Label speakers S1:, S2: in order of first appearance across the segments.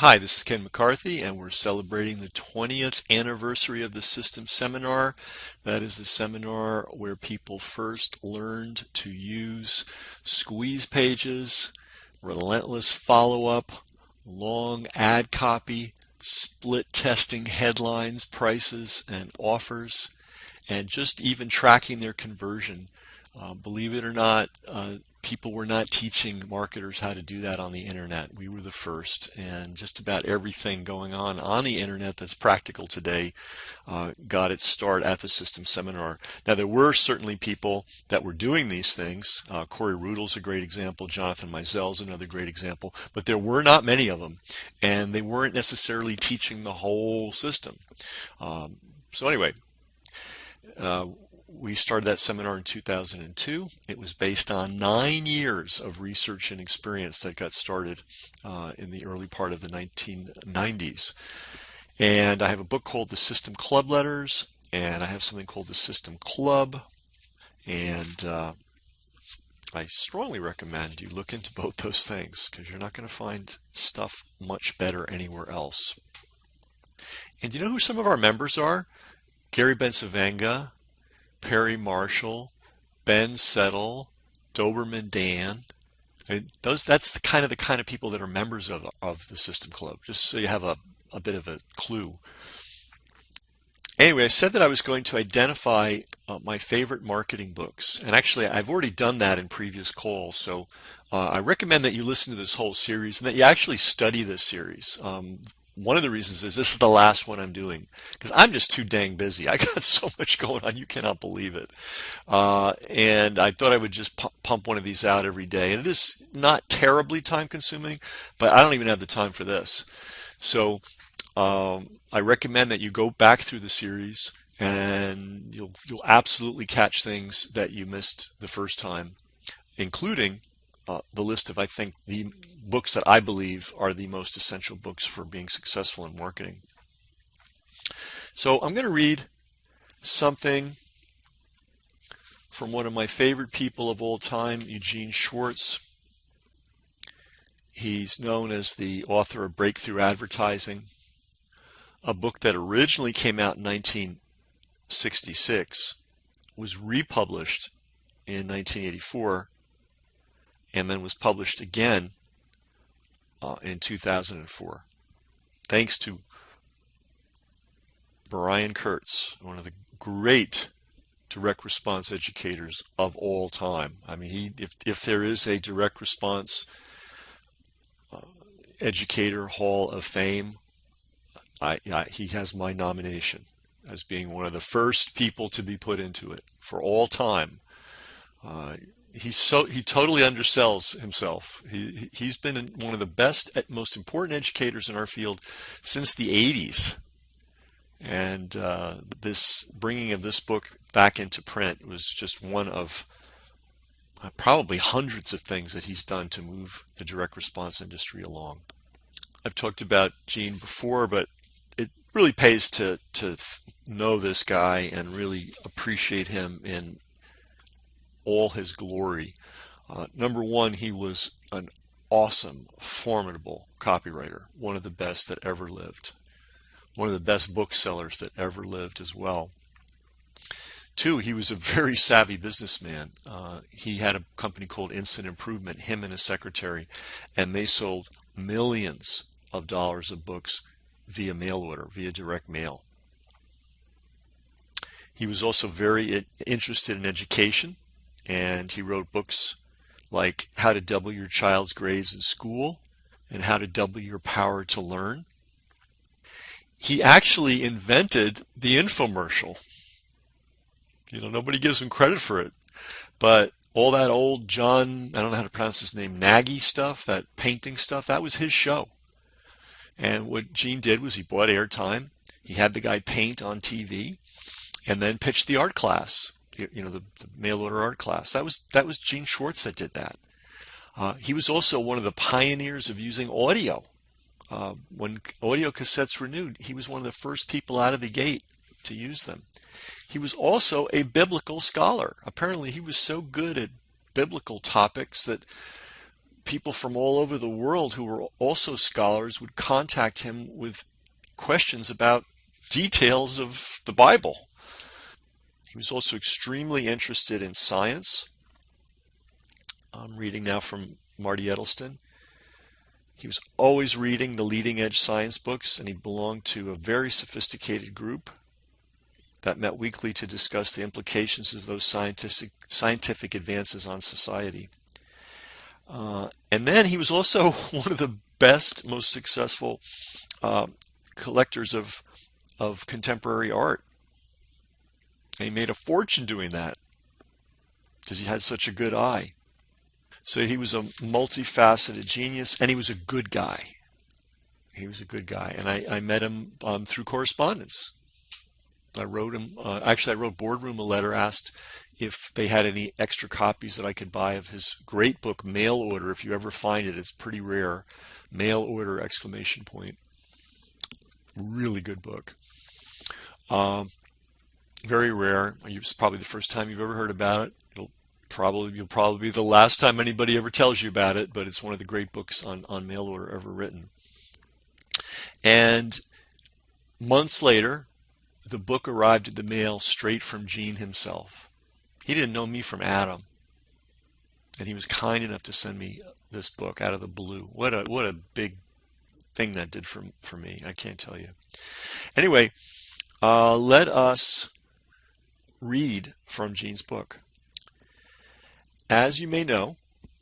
S1: Hi, this is Ken McCarthy, and we're celebrating the 20th anniversary of the System Seminar. That is the seminar where people first learned to use squeeze pages, relentless follow-up, long ad copy, split testing headlines, prices, and offers, and just even tracking their conversion. Believe it or not, people were not teaching marketers how to do that on the internet. We were the first, and just about everything going on the internet that's practical today got its start at the System Seminar. Now, there were certainly people that were doing these things. Corey Rudel's a great example. Jonathan Meisel's another great example. But there were not many of them, and they weren't necessarily teaching the whole system. So anyway, uh, we started that seminar in 2002. It was based on 9 years of research and experience that got started in the early part of the 1990s. And I have a book called The System Club Letters, and I have something called The System Club. And I strongly recommend you look into both those things because you're not going to find stuff much better anywhere else. And you know who some of our members are? Gary Bencivenga, Perry Marshall, Ben Settle, Doberman Dan. That's the kind of people that are members of the System Club, just so you have a bit of a clue. Anyway, I said that I was going to identify my favorite marketing books. And actually, I've already done that in previous calls. So I recommend that you listen to this whole series and that you actually study this series. One of the reasons is this is the last one I'm doing because I'm just too dang busy. I got so much going on, you cannot believe it. And I thought I would just pump one of these out every day. And it is not terribly time consuming, but I don't even have the time for this. So I recommend that you go back through the series and you'll absolutely catch things that you missed the first time, including the list of, I think, the books that I believe are the most essential books for being successful in marketing. So I'm going to read something from one of my favorite people of all time, Eugene Schwartz. He's known as the author of Breakthrough Advertising, a book that originally came out in 1966, was republished in 1984, and then was published again in 2004. Thanks to Brian Kurtz, one of the great direct response educators of all time. I mean, if there is a direct response educator hall of fame, he has my nomination as being one of the first people to be put into it for all time. He totally undersells himself. He's been one of the best, most important educators in our field since the 80s. And this bringing of this book back into print was just one of probably hundreds of things that he's done to move the direct response industry along. I've talked about Gene before, but it really pays to know this guy and really appreciate him in all his glory. Number one, he was an awesome, formidable copywriter, one of the best that ever lived, one of the best booksellers that ever lived as well. Two, he was a very savvy businessman. He had a company called Instant Improvement, him and his secretary, and they sold millions of dollars of books via mail order, via direct mail. He was also very interested in education, and he wrote books like How to Double Your Child's Grades in School and How to Double Your Power to Learn. He actually invented the infomercial. You know, nobody gives him credit for it, but all that old John, I don't know how to pronounce his name, Nagy stuff, that painting stuff, that was his show. And what Gene did was he bought airtime, he had the guy paint on TV, and then pitched the art class, you know, the mail order art class. That was Gene Schwartz that did that. He was also one of the pioneers of using audio. When audio cassettes were new, he was one of the first people out of the gate to use them. He was also a biblical scholar. Apparently, he was so good at biblical topics that people from all over the world who were also scholars would contact him with questions about details of the Bible. He was also extremely interested in science. I'm reading now from Marty Edelston. He was always reading the leading edge science books, and he belonged to a very sophisticated group that met weekly to discuss the implications of those scientific advances on society. And then he was also one of the best, most successful collectors of contemporary art. And he made a fortune doing that because he had such a good eye. So he was a multifaceted genius, and he was a good guy. He was a good guy, and I met him through correspondence. I wrote him, actually I wrote Boardroom a letter, asked if they had any extra copies that I could buy of his great book, Mail Order. If you ever find it, it's pretty rare. Mail Order, exclamation point. Really good book. Very rare. It's probably the first time you've ever heard about it. You'll probably be the last time anybody ever tells you about it, but it's one of the great books on mail order ever written. And months later, the book arrived in the mail straight from Gene himself. He didn't know me from Adam, and he was kind enough to send me this book out of the blue. What a big thing that did for me. I can't tell you. Anyway, let us read from Gene's book. As you may know,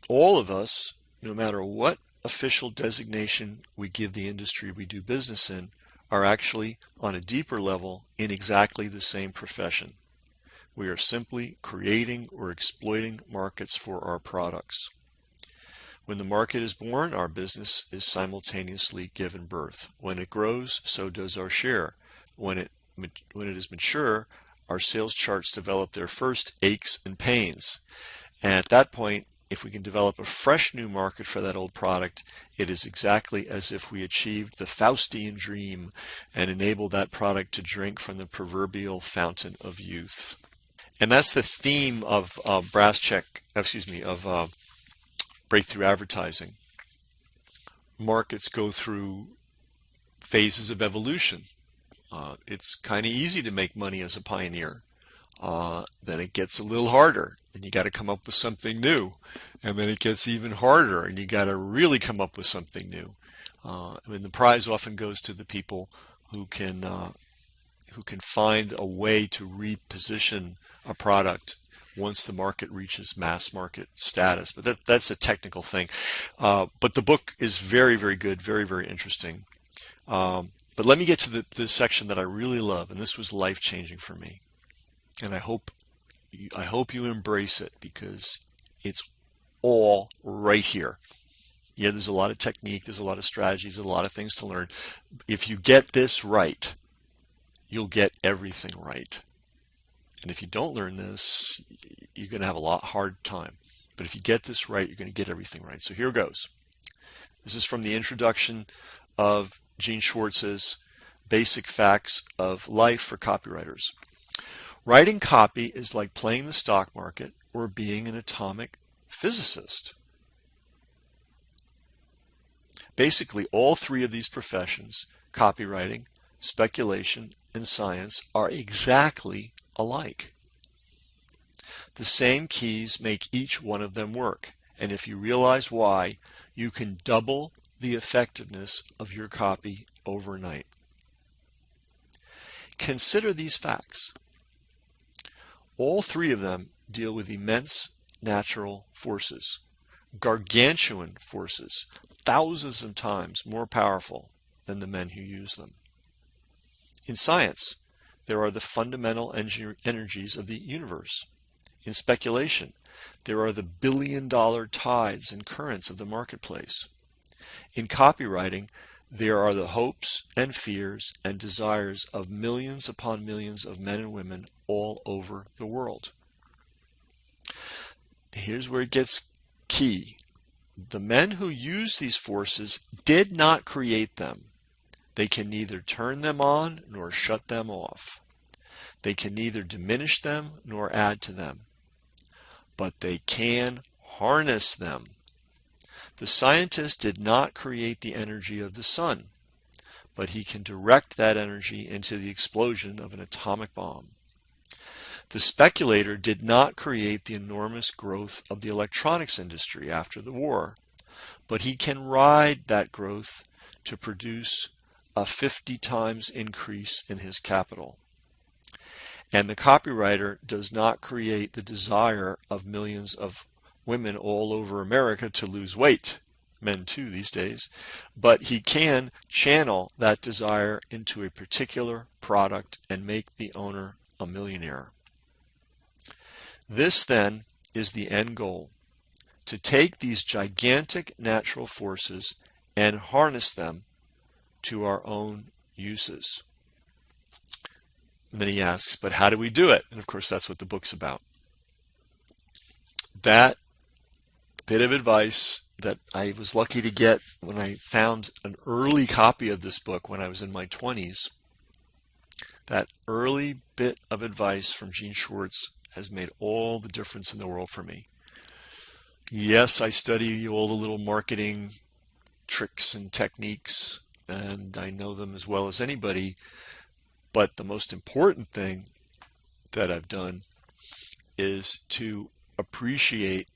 S1: all of us, no matter what official designation we give the industry we do business in, are actually on a deeper level in exactly the same profession. We are simply creating or exploiting markets for our products. When the market is born, our business is simultaneously given birth. When it grows, so does our share. When it is mature, our sales charts develop their first aches and pains. And at that point, if we can develop a fresh new market for that old product, it is exactly as if we achieved the Faustian dream and enabled that product to drink from the proverbial fountain of youth. And that's the theme of breakthrough advertising. Markets go through phases of evolution. It's kind of easy to make money as a pioneer. Then it gets a little harder, and you got to come up with something new. And then it gets even harder, and you got to really come up with something new. The prize often goes to the people who can find a way to reposition a product once the market reaches mass market status. But that's a technical thing. But the book is very, very good, very, very interesting. But let me get to the section that I really love, and this was life-changing for me. And I hope you embrace it, because it's all right here. Yeah, there's a lot of technique, there's a lot of strategies, there's a lot of things to learn. If you get this right, you'll get everything right. And if you don't learn this, you're going to have a hard time. But if you get this right, you're going to get everything right. So here goes. This is from the introduction of Gene Schwartz's Basic Facts of Life for Copywriters. Writing copy is like playing the stock market or being an atomic physicist. Basically, all three of these professions, copywriting, speculation, and science, are exactly alike. The same keys make each one of them work, and if you realize why, you can double the effectiveness of your copy overnight. Consider these facts. All three of them deal with immense natural forces, gargantuan forces, thousands of times more powerful than the men who use them. In science, there are the fundamental energies of the universe. In speculation, there are the billion-dollar tides and currents of the marketplace. In copywriting, there are the hopes and fears and desires of millions upon millions of men and women all over the world. Here's where it gets key. The men who use these forces did not create them. They can neither turn them on nor shut them off. They can neither diminish them nor add to them. But they can harness them. The scientist did not create the energy of the sun, but he can direct that energy into the explosion of an atomic bomb. The speculator did not create the enormous growth of the electronics industry after the war, but he can ride that growth to produce a 50 times increase in his capital. And the copywriter does not create the desire of millions of women all over America to lose weight, men too these days, but he can channel that desire into a particular product and make the owner a millionaire. This then is the end goal, to take these gigantic natural forces and harness them to our own uses. And then he asks, but how do we do it? And of course that's what the book's about. That bit of advice that I was lucky to get when I found an early copy of this book when I was in my 20s, that early bit of advice from Gene Schwartz has made all the difference in the world for me. Yes, I study all the little marketing tricks and techniques, and I know them as well as anybody, but the most important thing that I've done is to appreciate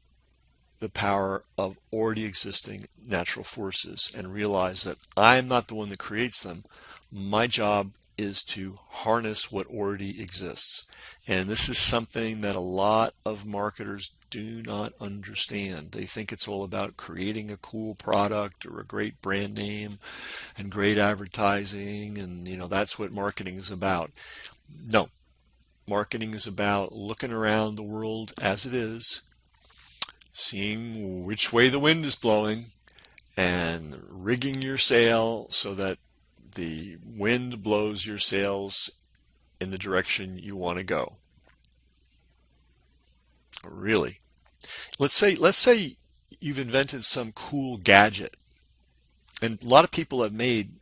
S1: the power of already existing natural forces and realize that I'm not the one that creates them. My job is to harness what already exists. And this is something that a lot of marketers do not understand. They think it's all about creating a cool product or a great brand name and great advertising, and that's what marketing is about. No. Marketing is about looking around the world as it is, seeing which way the wind is blowing, and rigging your sail so that the wind blows your sails in the direction you want to go. Really. Let's say you've invented some cool gadget, and a lot of people have made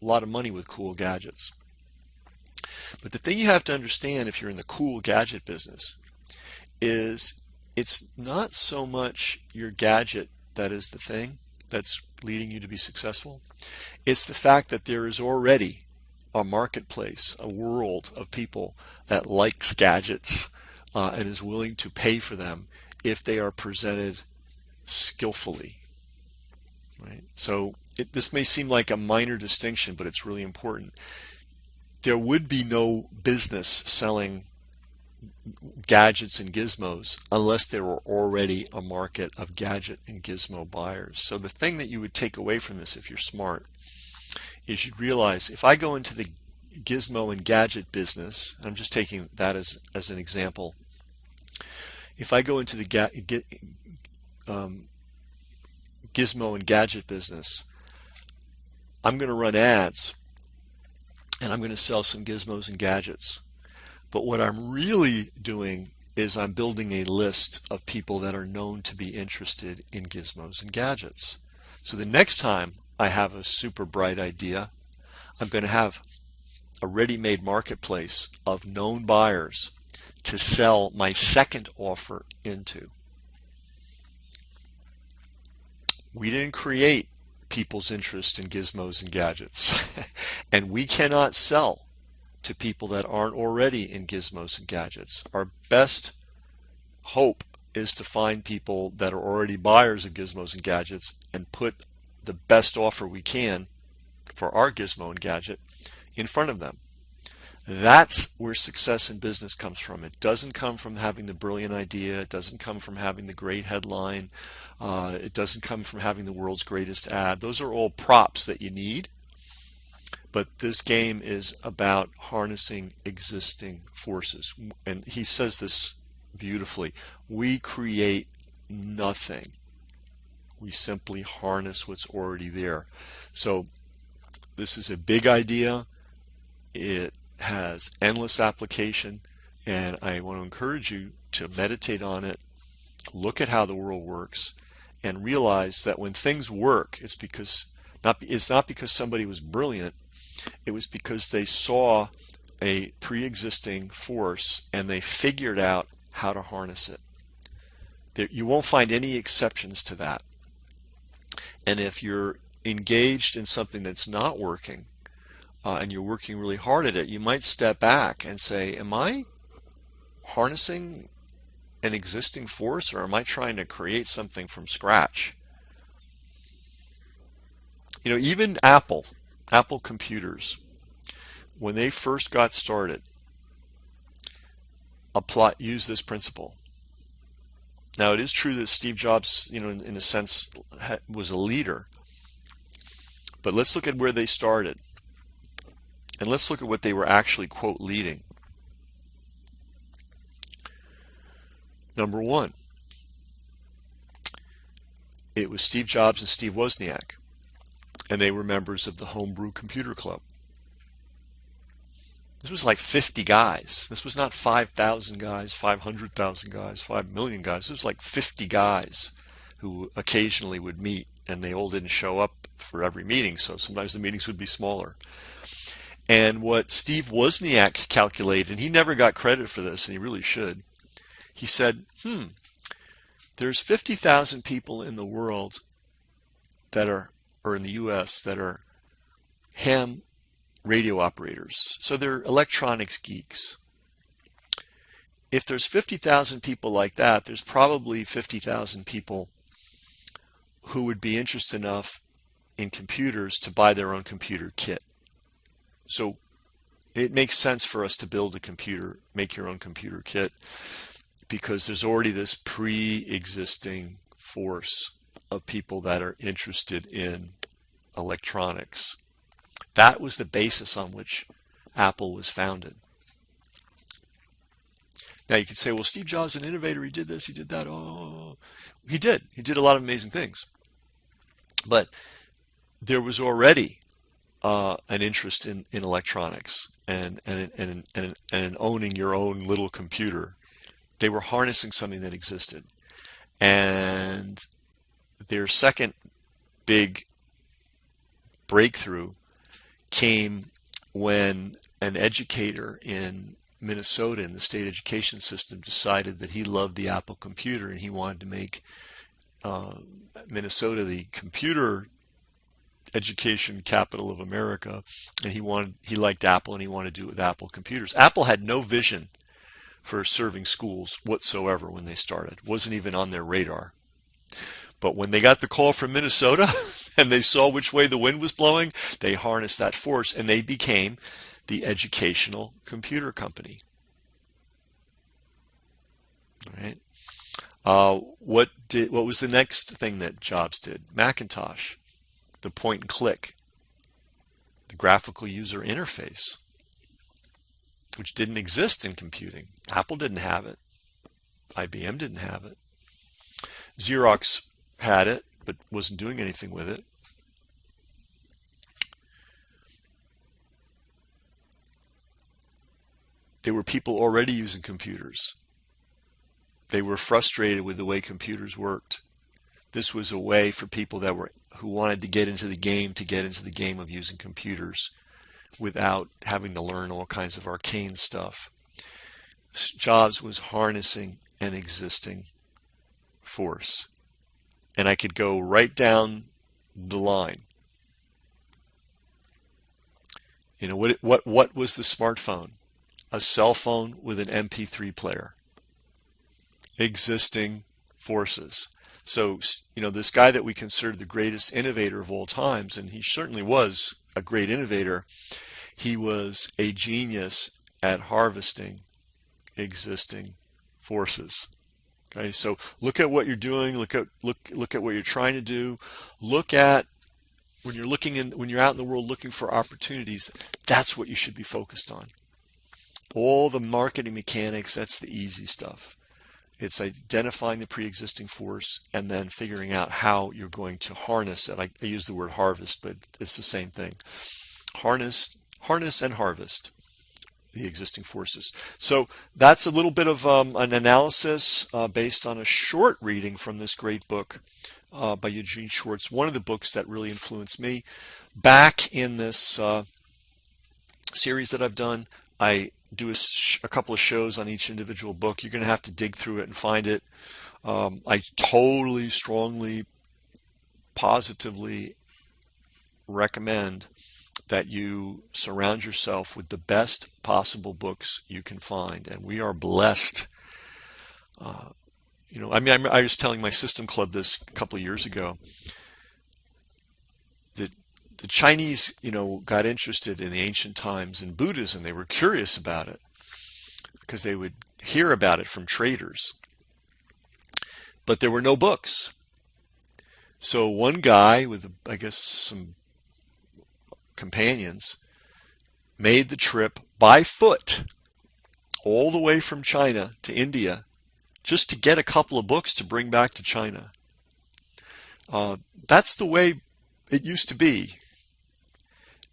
S1: a lot of money with cool gadgets. But the thing you have to understand if you're in the cool gadget business is it's not so much your gadget that is the thing that's leading you to be successful. It's the fact that there is already a marketplace, a world of people that likes gadgets and is willing to pay for them if they are presented skillfully. Right? So this may seem like a minor distinction, but it's really important. There would be no business selling gadgets and gizmos unless there were already a market of gadget and gizmo buyers. So the thing that you would take away from this, if you're smart, is you'd realize if I go into the gizmo and gadget business, I'm just taking that as an example. If I go into the gizmo and gadget business, I'm going to run ads and I'm going to sell some gizmos and gadgets. But what I'm really doing is I'm building a list of people that are known to be interested in gizmos and gadgets. So the next time I have a super bright idea, I'm going to have a ready-made marketplace of known buyers to sell my second offer into. We didn't create people's interest in gizmos and gadgets, and we cannot sell to people that aren't already in gizmos and gadgets. Our best hope is to find people that are already buyers of gizmos and gadgets and put the best offer we can for our gizmo and gadget in front of them. That's where success in business comes from. It doesn't come from having the brilliant idea. It doesn't come from having the great headline. It doesn't come from having the world's greatest ad. Those are all props that you need. But this game is about harnessing existing forces. And he says this beautifully. We create nothing. We simply harness what's already there. So this is a big idea. It has endless application, and I want to encourage you to meditate on it, look at how the world works, and realize that when things work, it's not because somebody was brilliant. It was because they saw a pre-existing force and they figured out how to harness it. You won't find any exceptions to that. And if you're engaged in something that's not working, and you're working really hard at it, you might step back and say, am I harnessing an existing force, or am I trying to create something from scratch? You know, even Apple computers, when they first got started, use this principle. Now, it is true that Steve Jobs, you know, in a sense, was a leader. But let's look at where they started. And let's look at what they were actually, quote, leading. Number one, it was Steve Jobs and Steve Wozniak. And they were members of the Homebrew Computer Club. This was like 50 guys. This was not 5,000 guys, 500,000 guys, 5 million guys. This was like 50 guys who occasionally would meet, and they all didn't show up for every meeting, so sometimes the meetings would be smaller. And what Steve Wozniak calculated, and he never got credit for this, and he really should, he said, there's 50,000 people in the world that are, or in the US, that are ham radio operators. So they're electronics geeks. If there's 50,000 people like that, there's probably 50,000 people who would be interested enough in computers to buy their own computer kit. So it makes sense for us to build a computer, make your own computer kit, because there's already this pre-existing force of people that are interested in electronics. That was the basis on which Apple was founded. Now you could say, well, Steve Jobs is an innovator. He did this, he did that. Oh, he did. He did a lot of amazing things. But there was already an interest in electronics and in owning your own little computer. They were harnessing something that existed. And their second big breakthrough came when an educator in Minnesota in the state education system decided that he loved the Apple computer and he wanted to make Minnesota the computer education capital of America, and he liked Apple and he wanted to do it with Apple computers. Apple had no vision for serving schools whatsoever when they started. Wasn't even on their radar. But when they got the call from Minnesota and they saw which way the wind was blowing, they harnessed that force and they became the educational computer company. All right. What was the next thing that Jobs did? Macintosh, the point and click, the graphical user interface, which didn't exist in computing. Apple didn't have it. IBM didn't have it. Xerox had it, but wasn't doing anything with it. There were people already using computers. They were frustrated with the way computers worked. This was a way for people who wanted to get into the game of using computers without having to learn all kinds of arcane stuff. Jobs was harnessing an existing force. And I could go right down the line. You know, what was the smartphone? A cell phone with an MP3 player. Existing forces. So, you know, this guy that we consider the greatest innovator of all times, and he certainly was a great innovator, he was a genius at harvesting existing forces. Okay, so look at what you're doing, look at what you're trying to do, look at when you're out in the world looking for opportunities, that's what you should be focused on. All the marketing mechanics, that's the easy stuff. It's identifying the pre-existing force and then figuring out how you're going to harness it. I use the word harvest, but it's the same thing. Harness and harvest the existing forces. So that's a little bit of an analysis based on a short reading from this great book by Eugene Schwartz, one of the books that really influenced me. Back in this series that I've done, I do a couple of shows on each individual book. You're going to have to dig through it and find it. I totally strongly positively recommend that you surround yourself with the best possible books you can find. And we are blessed. I was telling my system club this a couple of years ago. The Chinese, got interested in the ancient times in Buddhism. They were curious about it because they would hear about it from traders. But there were no books. So one guy with, I guess, some companions made the trip by foot all the way from China to India just to get a couple of books to bring back to China. That's the way it used to be.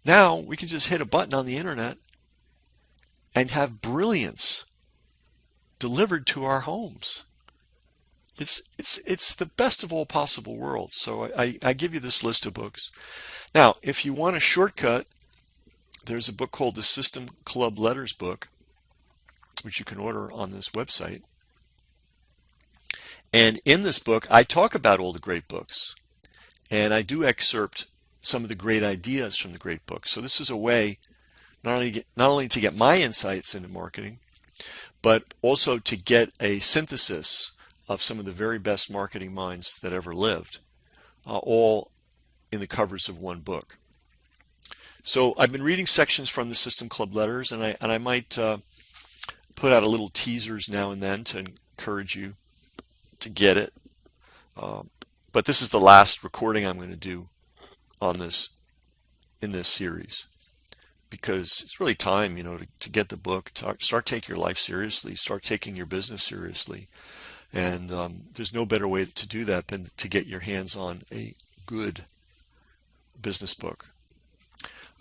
S1: Now we can just hit a button on the internet and have brilliance delivered to our homes. It's the best of all possible worlds. So I give you this list of books. Now, if you want a shortcut, there's a book called the System Club Letters book, which you can order on this website. And in this book, I talk about all the great books. And I do excerpt some of the great ideas from the great books. So this is a way not only to get my insights into marketing, but also to get a synthesis of some of the very best marketing minds that ever lived, all in the covers of one book. So I've been reading sections from the System Club Letters, and I might put out a little teasers now and then to encourage you to get it. But this is the last recording I'm going to do on this in this series, because it's really time, to get the book, start taking your life seriously, start taking your business seriously. And there's no better way to do that than to get your hands on a good business book.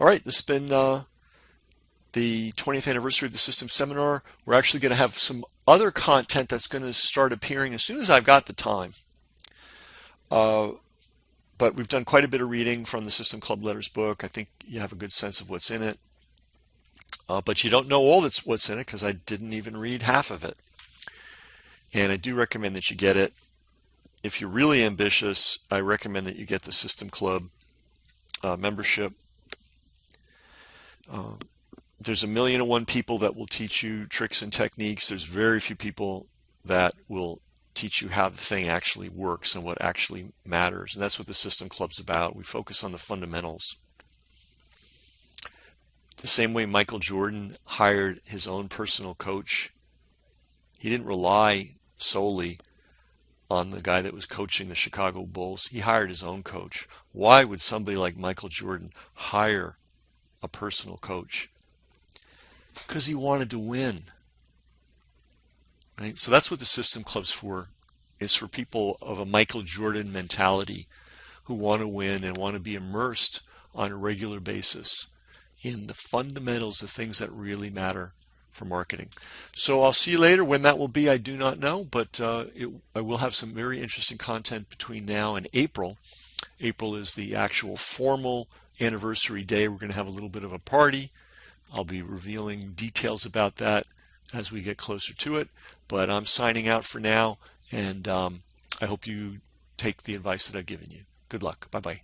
S1: All right, this has been the 20th anniversary of the System Seminar. We're actually going to have some other content that's going to start appearing as soon as I've got the time. But we've done quite a bit of reading from the System Club Letters book. I think you have a good sense of what's in it. But you don't know all that's what's in it because I didn't even read half of it. And I do recommend that you get it. If you're really ambitious, I recommend that you get the System Club membership. There's 1,000,001 people that will teach you tricks and techniques. There's very few people that will teach you how the thing actually works and what actually matters. And that's what the System Club's about. We focus on the fundamentals. The same way Michael Jordan hired his own personal coach. He didn't rely solely on the guy that was coaching the Chicago Bulls. He hired his own coach. Why would somebody like Michael Jordan hire a personal coach? Because he wanted to win. Right? So that's what the System Club's for. It's for people of a Michael Jordan mentality who want to win and want to be immersed on a regular basis in the fundamentals, the things that really matter for marketing. So I'll see you later. When that will be, I do not know, but I will have some very interesting content between now and April. April is the actual formal anniversary day. We're going to have a little bit of a party. I'll be revealing details about that as we get closer to it, but I'm signing out for now, and I hope you take the advice that I've given you. Good luck. Bye-bye.